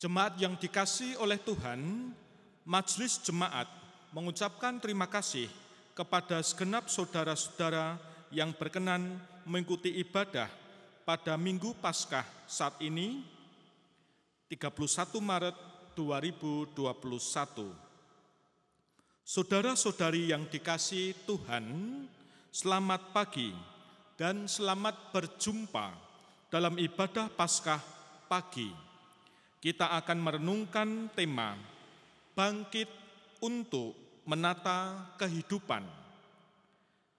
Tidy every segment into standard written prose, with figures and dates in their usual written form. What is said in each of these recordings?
Jemaat yang dikasihi oleh Tuhan, Majelis Jemaat mengucapkan terima kasih kepada segenap saudara-saudara yang berkenan mengikuti ibadah pada Minggu Paskah saat ini, 31 Maret 2021. Saudara-saudari yang dikasihi Tuhan, selamat pagi dan selamat berjumpa dalam ibadah Paskah pagi. Kita akan merenungkan tema Bangkit untuk Menata Kehidupan.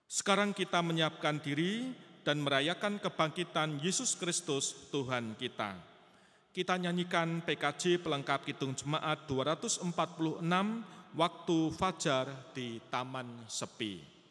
Sekarang kita menyiapkan diri dan merayakan kebangkitan Yesus Kristus Tuhan kita. Kita nyanyikan PKJ pelengkap Kidung Jemaat 246 waktu fajar di Taman Sepi.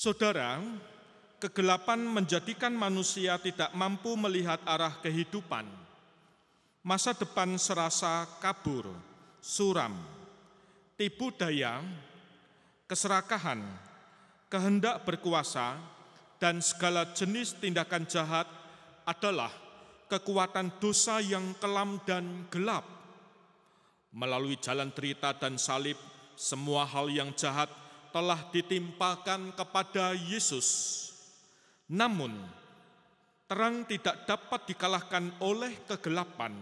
Saudara, kegelapan menjadikan manusia tidak mampu melihat arah kehidupan. Masa depan serasa kabur, suram, tipu daya, keserakahan, kehendak berkuasa, dan segala jenis tindakan jahat adalah kekuatan dosa yang kelam dan gelap. Melalui jalan derita dan salib, semua hal yang jahat telah ditimpakan kepada Yesus. Namun, terang tidak dapat dikalahkan oleh kegelapan,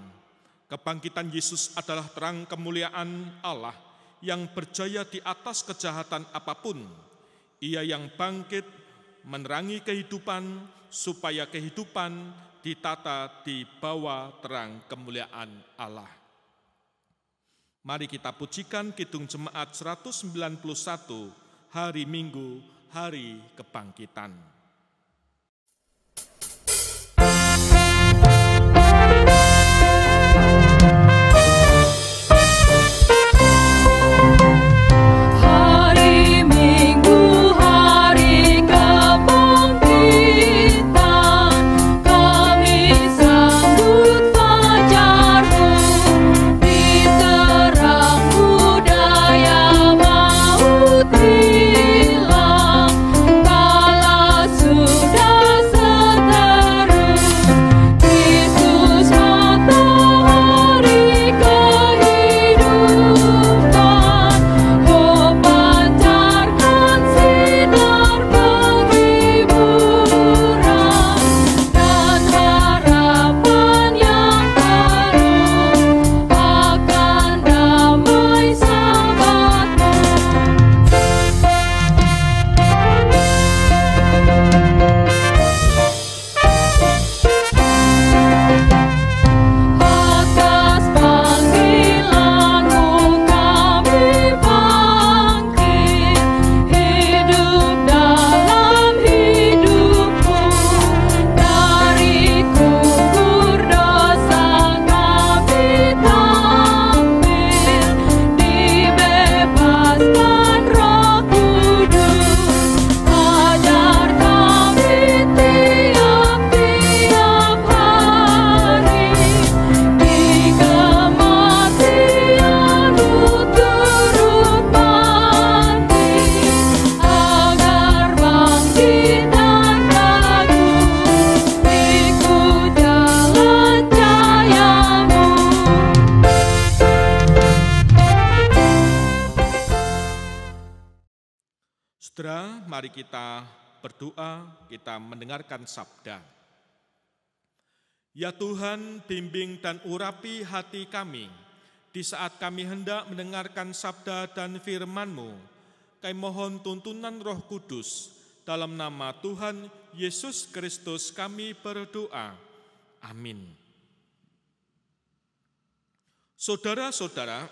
Kebangkitan Yesus adalah terang kemuliaan Allah yang berjaya di atas kejahatan apapun. Ia yang bangkit menerangi kehidupan, supaya kehidupan ditata di bawah terang kemuliaan Allah. Mari kita pujikan Kidung Jemaat 191, Hari Minggu, Hari Kebangkitan. Saudara, mari kita berdoa, kita mendengarkan sabda. Ya Tuhan, bimbing dan urapi hati kami, di saat kami hendak mendengarkan sabda dan firman-Mu. Kami mohon tuntunan Roh Kudus, dalam nama Tuhan Yesus Kristus kami berdoa. Amin. Saudara-saudara,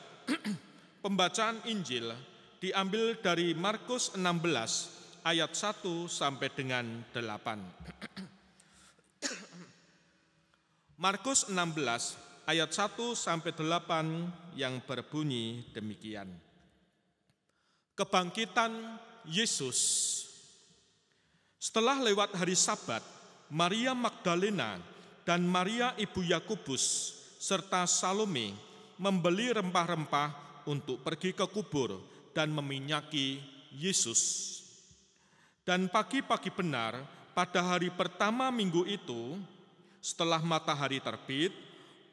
pembacaan Injil diambil dari Markus 16 ayat 1 sampai dengan 8. Markus 16 ayat 1 sampai 8 yang berbunyi demikian. Kebangkitan Yesus. Setelah lewat hari Sabat, Maria Magdalena dan Maria ibu Yakobus serta Salome membeli rempah-rempah untuk pergi ke kubur dan meminyaki Yesus. Dan pagi-pagi benar, pada hari pertama minggu itu, setelah matahari terbit,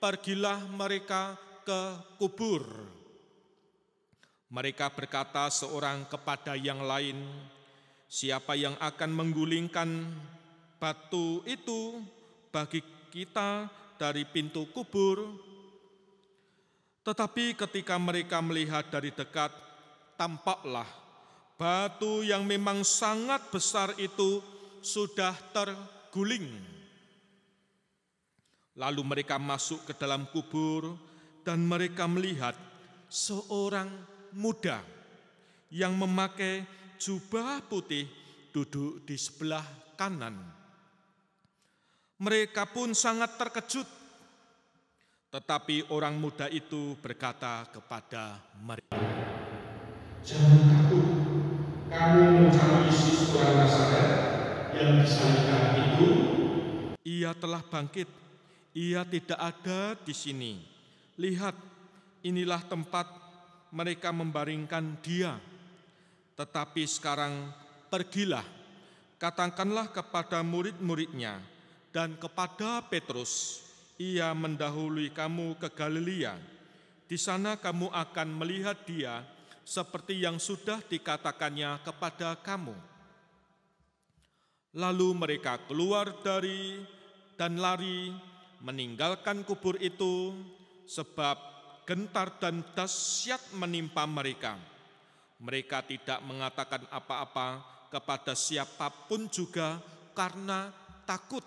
pergilah mereka ke kubur. Mereka berkata seorang kepada yang lain, siapa yang akan menggulingkan batu itu bagi kita dari pintu kubur? Tetapi ketika mereka melihat dari dekat, tampaklah batu yang memang sangat besar itu sudah terguling. Lalu mereka masuk ke dalam kubur dan mereka melihat seorang muda yang memakai jubah putih duduk di sebelah kanan. Mereka pun sangat terkejut. Tetapi orang muda itu berkata kepada mereka, jangan takut, kamu mencari Yesus orang Nazaret yang disalibkan itu. Ia telah bangkit, ia tidak ada di sini. Lihat, inilah tempat mereka membaringkan dia. Tetapi sekarang pergilah, katakanlah kepada murid-muridnya dan kepada Petrus, ia mendahului kamu ke Galilea. Di sana kamu akan melihat dia seperti yang sudah dikatakannya kepada kamu. Lalu mereka keluar dari dan lari, meninggalkan kubur itu, sebab gentar dan dahsyat menimpa mereka. Mereka tidak mengatakan apa-apa kepada siapapun juga karena takut.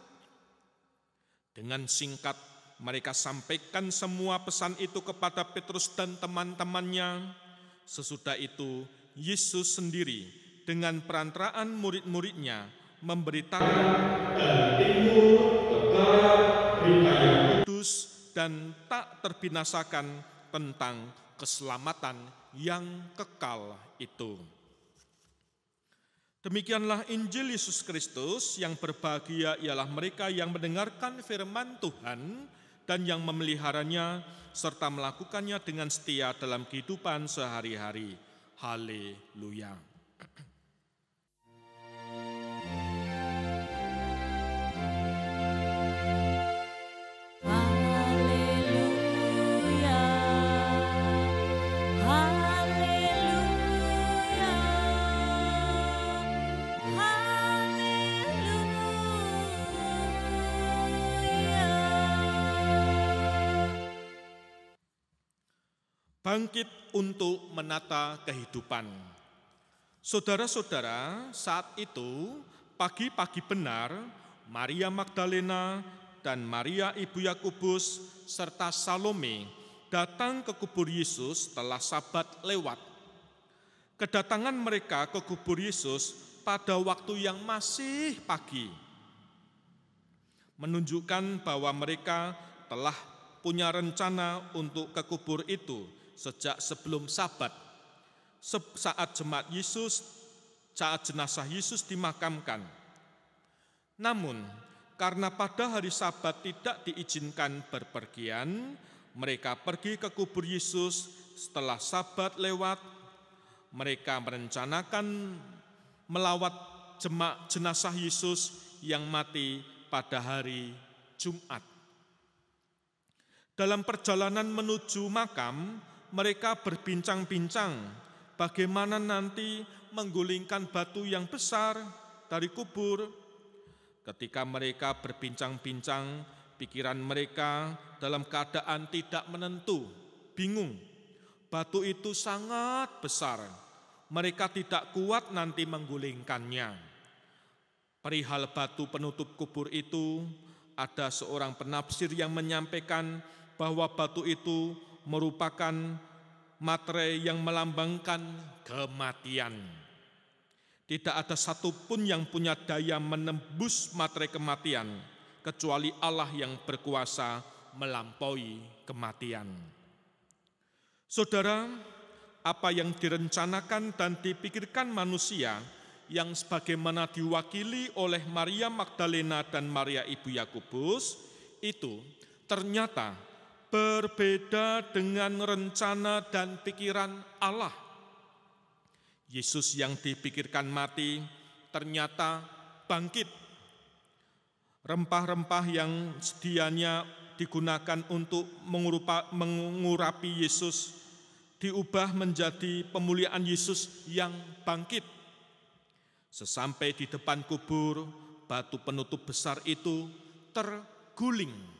Dengan singkat mereka sampaikan semua pesan itu kepada Petrus dan teman-temannya. Sesudah itu Yesus sendiri dengan perantaraan murid-muridnya memberitakan dari timur ke barat berita yang kudus dan tak terbinasakan tentang keselamatan yang kekal itu. Demikianlah Injil Yesus Kristus. Yang berbahagia ialah mereka yang mendengarkan firman Tuhan dan yang memeliharanya serta melakukannya dengan setia dalam kehidupan sehari-hari. Haleluya. Bangkit untuk menata kehidupan. Saudara-saudara, saat itu pagi-pagi benar Maria Magdalena dan Maria ibu Yakobus serta Salome datang ke kubur Yesus setelah Sabat lewat. Kedatangan mereka ke kubur Yesus pada waktu yang masih pagi menunjukkan bahwa mereka telah punya rencana untuk ke kubur itu sejak sebelum Sabat, saat jenazah Yesus dimakamkan. Namun, karena pada hari Sabat tidak diizinkan berpergian, mereka pergi ke kubur Yesus setelah Sabat lewat. Mereka merencanakan melawat jenazah Yesus yang mati pada hari Jumat. Dalam perjalanan menuju makam, mereka berbincang-bincang bagaimana nanti menggulingkan batu yang besar dari kubur. Ketika mereka berbincang-bincang, pikiran mereka dalam keadaan tidak menentu, bingung. Batu itu sangat besar, mereka tidak kuat nanti menggulingkannya. Perihal batu penutup kubur itu, ada seorang penafsir yang menyampaikan bahwa batu itu merupakan materai yang melambangkan kematian. Tidak ada satupun yang punya daya menembus materai kematian, kecuali Allah yang berkuasa melampaui kematian. Saudara, apa yang direncanakan dan dipikirkan manusia yang sebagaimana diwakili oleh Maria Magdalena dan Maria ibu Yakobus itu ternyata berbeda dengan rencana dan pikiran Allah. Yesus yang dipikirkan mati ternyata bangkit. Rempah-rempah yang sedianya digunakan untuk mengurapi Yesus diubah menjadi pemuliaan Yesus yang bangkit. Sesampai di depan kubur, batu penutup besar itu terguling.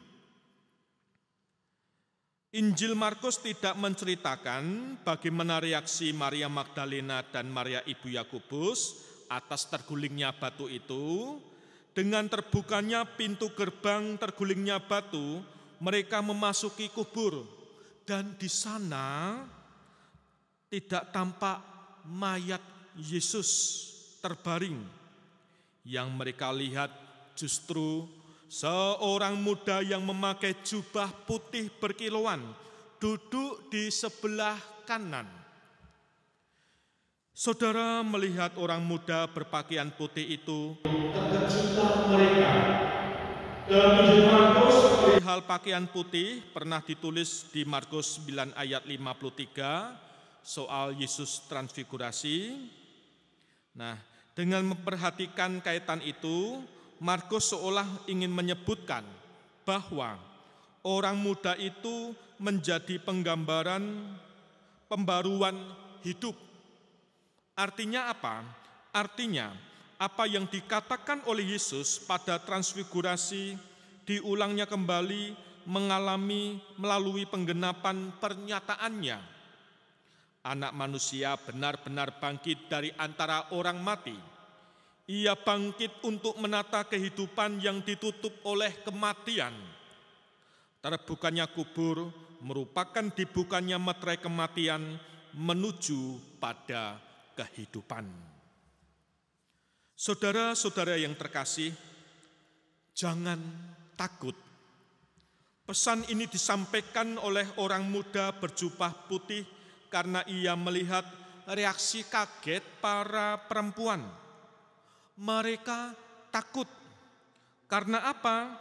Injil Markus tidak menceritakan bagaimana reaksi Maria Magdalena dan Maria ibu Yakobus atas tergulingnya batu itu. Dengan terbukanya pintu gerbang tergulingnya batu, mereka memasuki kubur dan di sana tidak tampak mayat Yesus terbaring. Yang mereka lihat justru seorang muda yang memakai jubah putih berkilauan duduk di sebelah kanan. Saudara melihat orang muda berpakaian putih itu, terkejutlah mereka. Dan Injil Markus perihal pakaian putih pernah ditulis di Markus 9 ayat 53 soal Yesus transfigurasi. Nah, dengan memperhatikan kaitan itu, Markus seolah ingin menyebutkan bahwa orang muda itu menjadi penggambaran pembaruan hidup. Artinya apa? Artinya apa yang dikatakan oleh Yesus pada transfigurasi diulangnya kembali mengalami melalui penggenapan pernyataannya. Anak manusia benar-benar bangkit dari antara orang mati. Ia bangkit untuk menata kehidupan yang ditutup oleh kematian. Terbukanya kubur merupakan dibukanya meterai kematian menuju pada kehidupan. Saudara-saudara yang terkasih, jangan takut. Pesan ini disampaikan oleh orang muda berjubah putih karena ia melihat reaksi kaget para perempuan. Mereka takut. Karena apa?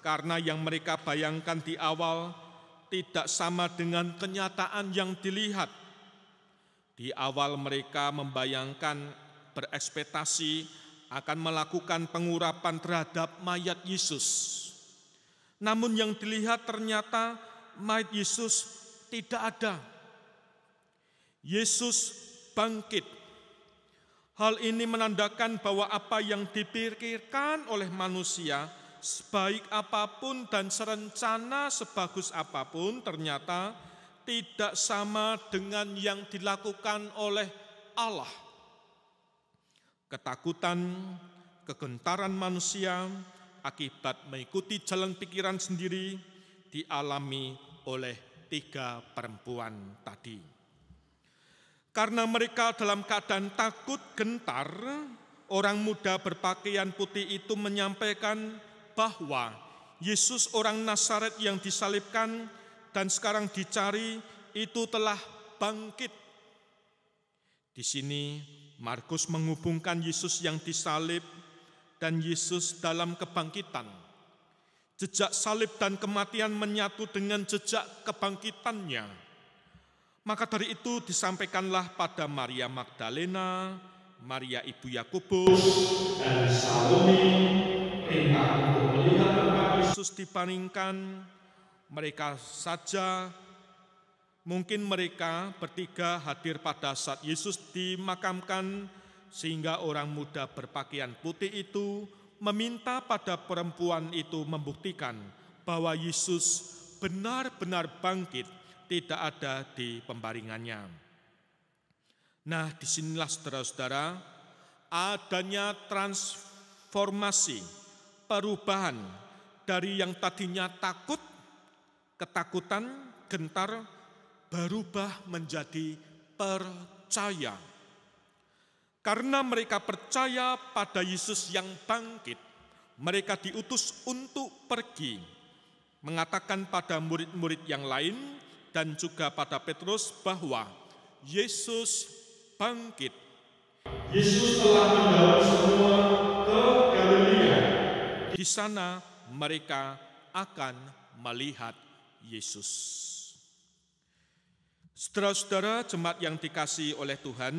Karena yang mereka bayangkan di awal tidak sama dengan kenyataan yang dilihat. Di awal mereka membayangkan, berekspektasi akan melakukan pengurapan terhadap mayat Yesus. Namun yang dilihat ternyata mayat Yesus tidak ada. Yesus bangkit. Hal ini menandakan bahwa apa yang dipikirkan oleh manusia, sebaik apapun dan serencana sebagus apapun, ternyata tidak sama dengan yang dilakukan oleh Allah. Ketakutan, kegentaran manusia akibat mengikuti jalan pikiran sendiri dialami oleh 3 perempuan tadi. Karena mereka dalam keadaan takut gentar, orang muda berpakaian putih itu menyampaikan bahwa Yesus orang Nazaret yang disalibkan dan sekarang dicari itu telah bangkit. Di sini Markus menghubungkan Yesus yang disalib dan Yesus dalam kebangkitan. Jejak salib dan kematian menyatu dengan jejak kebangkitannya. Maka dari itu disampaikanlah pada Maria Magdalena, Maria ibu Yakobus, dan Salome perintah untuk melihat tempat Yesus dipaningkan. Mereka saja, mungkin mereka bertiga hadir pada saat Yesus dimakamkan, sehingga orang muda berpakaian putih itu meminta pada perempuan itu membuktikan bahwa Yesus benar-benar bangkit, tidak ada di pembaringannya. Nah, disinilah saudara-saudara, adanya transformasi, perubahan dari yang tadinya takut, ketakutan, gentar, berubah menjadi percaya. Karena mereka percaya pada Yesus yang bangkit, mereka diutus untuk pergi, mengatakan pada murid-murid yang lain, dan juga pada Petrus bahwa Yesus bangkit. Yesus telah membawa semua ke Galilea. Di sana mereka akan melihat Yesus. Saudara-saudara jemaat yang dikasihi oleh Tuhan,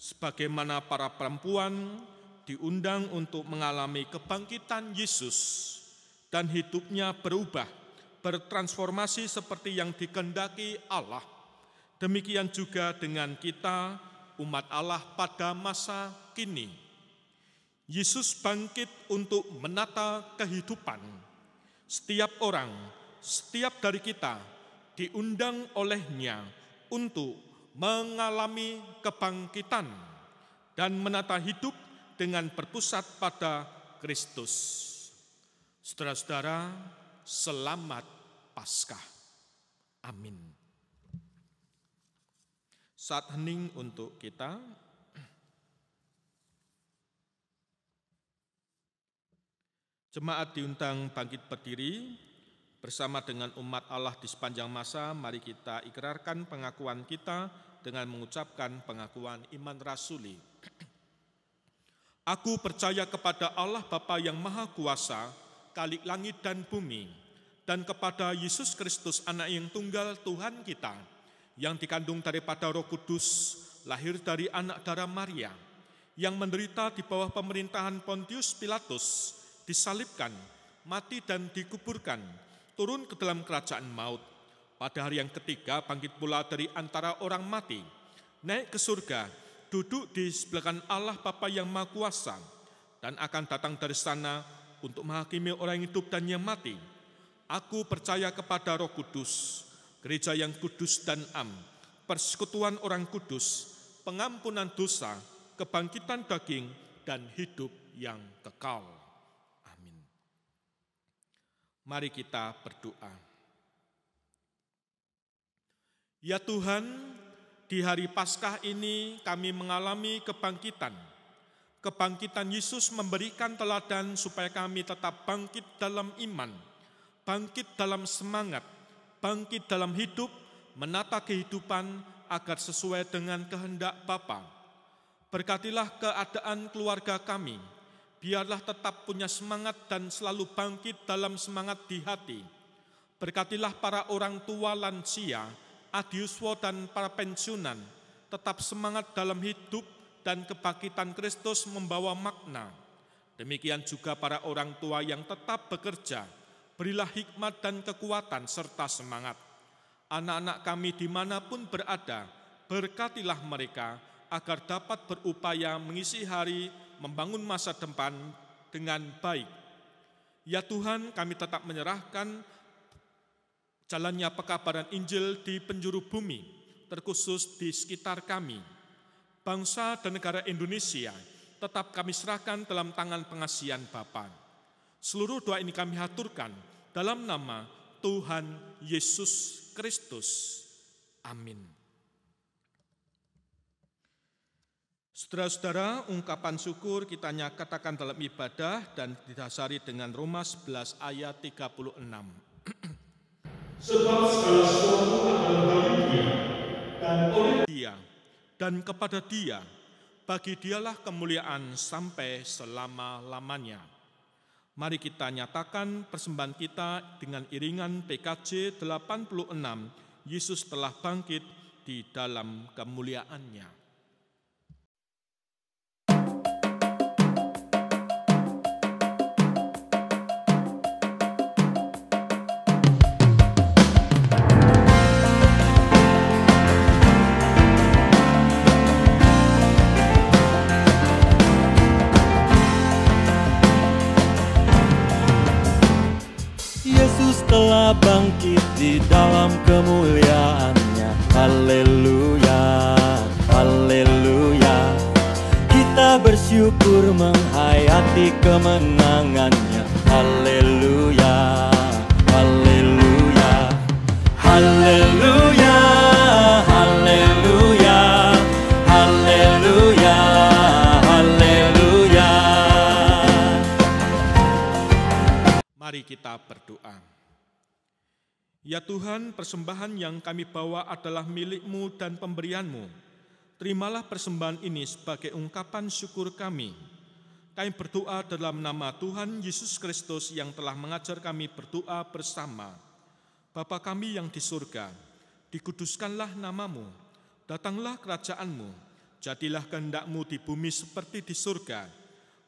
sebagaimana para perempuan diundang untuk mengalami kebangkitan Yesus dan hidupnya berubah, bertransformasi seperti yang dikehendaki Allah. Demikian juga dengan kita, umat Allah pada masa kini. Yesus bangkit untuk menata kehidupan. Setiap orang, setiap dari kita diundang olehnya untuk mengalami kebangkitan dan menata hidup dengan berpusat pada Kristus. Saudara-saudara, selamat Paskah. Amin. Saat hening untuk kita. Jemaat diundang bangkit berdiri. Bersama dengan umat Allah di sepanjang masa, mari kita ikrarkan pengakuan kita dengan mengucapkan pengakuan iman rasuli. Aku percaya kepada Allah Bapa yang Maha Kuasa, Khalik langit dan bumi, dan kepada Yesus Kristus, Anak yang tunggal Tuhan kita, yang dikandung daripada Roh Kudus, lahir dari anak darah Maria, yang menderita di bawah pemerintahan Pontius Pilatus, disalibkan, mati dan dikuburkan, turun ke dalam kerajaan maut. Pada hari yang ketiga bangkit pula dari antara orang mati, naik ke surga, duduk di sebelah kanan Allah Bapa yang Maha Kuasa, dan akan datang dari sana untuk menghakimi orang yang hidup dan yang mati. Aku percaya kepada Roh Kudus, gereja yang kudus dan am, persekutuan orang kudus, pengampunan dosa, kebangkitan daging, dan hidup yang kekal. Amin. Mari kita berdoa. Ya Tuhan, di hari Paskah ini kami mengalami kebangkitan. Kebangkitan Yesus memberikan teladan supaya kami tetap bangkit dalam iman, bangkit dalam semangat, bangkit dalam hidup, menata kehidupan agar sesuai dengan kehendak Bapa. Berkatilah keadaan keluarga kami, biarlah tetap punya semangat dan selalu bangkit dalam semangat di hati. Berkatilah para orang tua lansia, adiuswa dan para pensiunan, tetap semangat dalam hidup dan kebangkitan Kristus membawa makna. Demikian juga para orang tua yang tetap bekerja, berilah hikmat dan kekuatan serta semangat. Anak-anak kami dimanapun berada, berkatilah mereka agar dapat berupaya mengisi hari, membangun masa depan dengan baik. Ya Tuhan, kami tetap menyerahkan jalannya pekabaran Injil di penjuru bumi, terkhusus di sekitar kami. Bangsa dan negara Indonesia tetap kami serahkan dalam tangan pengasihan Bapa. Seluruh doa ini kami haturkan dalam nama Tuhan Yesus Kristus. Amin. Saudara-saudara, ungkapan syukur kita katakan dalam ibadah dan didasari dengan Roma 11 ayat 36. Sebab segala sesuatu adalah dari Dia dan oleh Dia dan kepada Dia, bagi Dialah kemuliaan sampai selama-lamanya. Mari kita nyatakan persembahan kita dengan iringan PKJ 86, Yesus telah bangkit di dalam kemuliaannya. Telah bangkit di dalam kemuliaannya. Haleluya, haleluya. Kita bersyukur menghayati kemenangannya. Haleluya, haleluya, haleluya, haleluya, haleluya, haleluya. Mari kita berdoa. Ya Tuhan, persembahan yang kami bawa adalah milik-Mu dan pemberian-Mu. Terimalah persembahan ini sebagai ungkapan syukur kami. Kami berdoa dalam nama Tuhan Yesus Kristus yang telah mengajar kami berdoa bersama. Bapa kami yang di surga, dikuduskanlah nama-Mu, datanglah kerajaan-Mu, jadilah kehendak-Mu di bumi seperti di surga.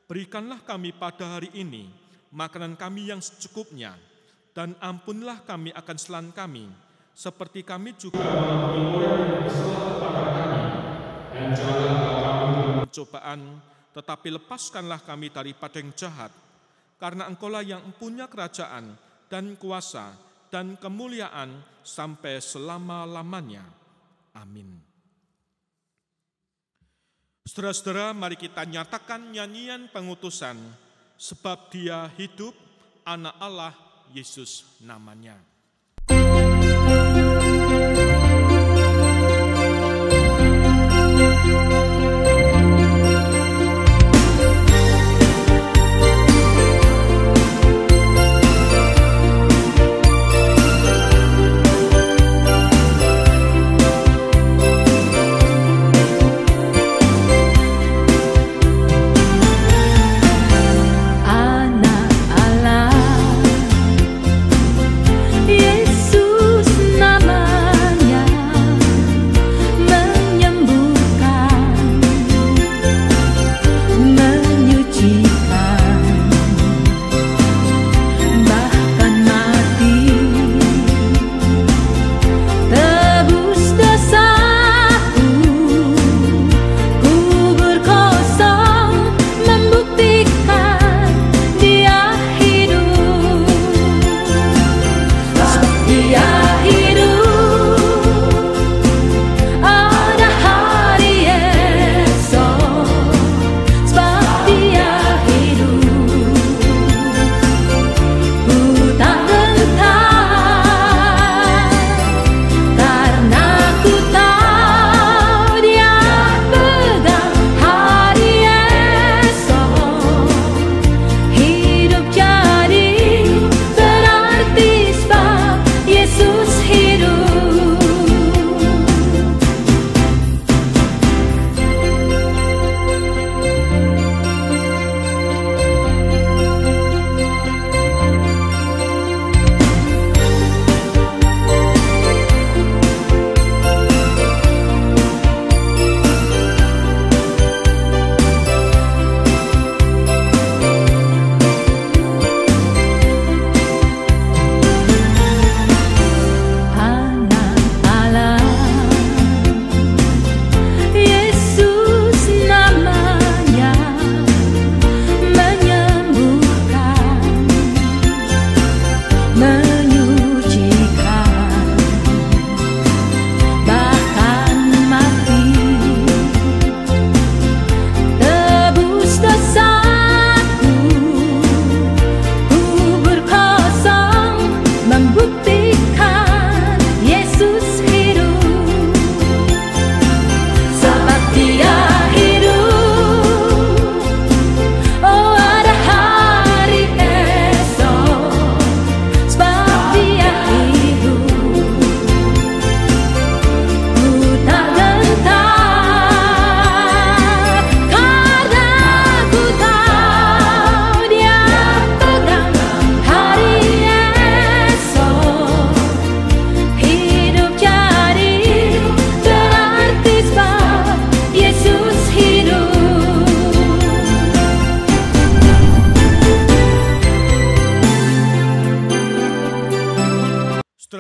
Berikanlah kami pada hari ini makanan kami yang secukupnya, dan ampunlah kami akan kesalahan kami, seperti kami juga mengampuni orang yang bersalah kepada kami. Dan janganlah kami dalam pencobaan, tetapi lepaskanlah kami daripada yang jahat. Karena Engkaulah yang mempunyai kerajaan dan kuasa dan kemuliaan sampai selama-lamanya. Amin. Saudara-saudara, mari kita nyatakan nyanyian pengutusan, sebab Dia hidup, Anak Allah, Yesus namanya.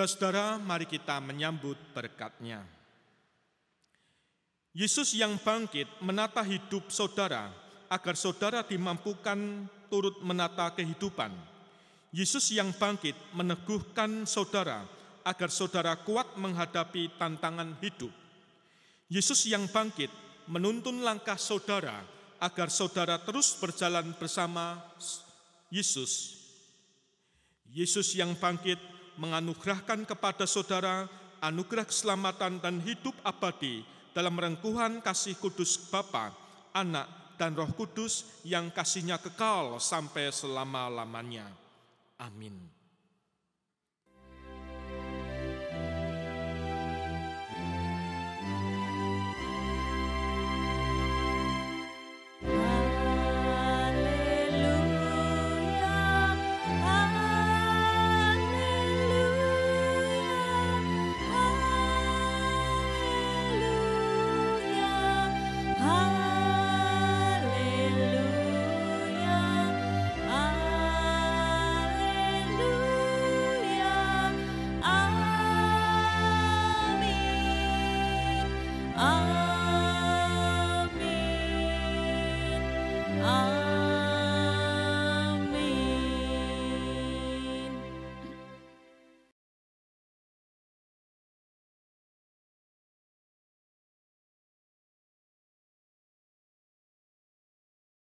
Saudara-saudara, mari kita menyambut berkat-Nya. Yesus yang bangkit menata hidup saudara, agar saudara dimampukan turut menata kehidupan. Yesus yang bangkit meneguhkan saudara, agar saudara kuat menghadapi tantangan hidup. Yesus yang bangkit menuntun langkah saudara, agar saudara terus berjalan bersama Yesus. Yesus yang bangkit menganugerahkan kepada saudara anugerah keselamatan dan hidup abadi dalam rengkuhan kasih kudus Bapa, Anak, dan Roh Kudus yang kasihnya kekal sampai selama-lamanya. Amin. Amin.